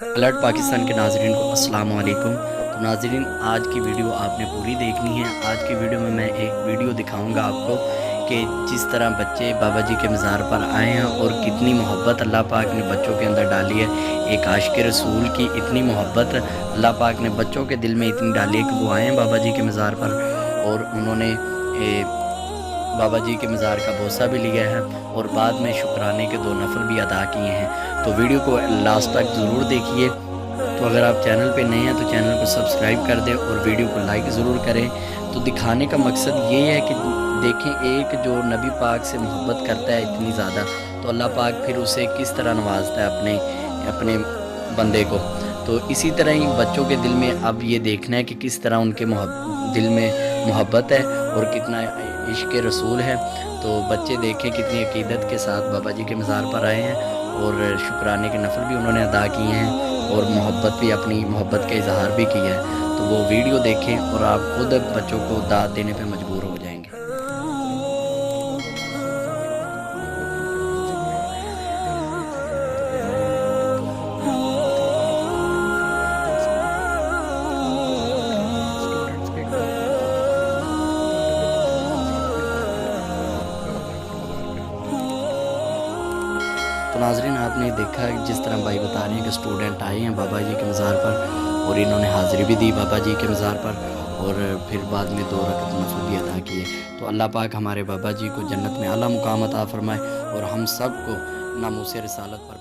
Alert Pakistan کے ناظرین کو السلام علیکم۔ تو ناظرین، آج کی ویڈیو آپ نے پوری دیکھنی ہے۔ آج کی ویڈیو میں ایک ویڈیو دکھاؤں گا آپ کو کہ جس طرح بچے بابا جی کے مزار پر آئے ہیں اور کتنی محبت اللہ پاک نے بچوں کے اندر ڈالی ہے۔ ایک عاشق رسول کی اتنی محبت اللہ پاک نے بچوں کے دل میں اتنی ڈالی ہے کہ وہ آئے ہیں بابا جی کے مزار پر اور انہوں نے بابا جی کے مزار کا بوسہ بھی لیا ہے اور بعد میں شکرانے کے 2 نفل بھی ادا کیے ہیں۔ تو ویڈیو کو لاسٹ تک ضرور دیکھیے۔ تو اگر آپ چینل پہ نئے ہیں تو چینل کو سبسکرائب کر دیں اور ویڈیو کو لائک ضرور کریں۔ تو دکھانے کا مقصد یہ ہے کہ دیکھیں ایک جو نبی پاک سے محبت کرتا ہے اتنی زیادہ، تو اللہ پاک پھر اسے کس طرح نوازتا ہے اپنے بندے کو۔ تو اسی طرح ہی بچوں کے دل میں اب یہ دیکھنا ہے کہ کس طرح ان کے دل میں محبت ہے اور کتنا عشق رسول ہے۔ تو بچے دیکھیں کتنی عقیدت کے ساتھ بابا جی کے مزار پر آئے ہیں اور شکرانے کے نفل بھی انہوں نے ادا کیے ہیں اور محبت بھی اپنی محبت کا اظہار بھی کیا ہے۔ تو وہ ویڈیو دیکھیں اور آپ خود بچوں کو داد دینے پہ مجبور ہو جائیں گے۔ تو ناظرین، آپ نے دیکھا جس طرح بھائی بتا رہے ہیں کہ اسٹوڈنٹ آئے ہیں بابا جی کے مزار پر اور انہوں نے حاضری بھی دی بابا جی کے مزار پر اور پھر بعد میں 2 رکعت نفل بھی ادا کیے۔ تو اللہ پاک ہمارے بابا جی کو جنت میں اعلیٰ مقام عطا فرمائے اور ہم سب کو ناموس رسالت پر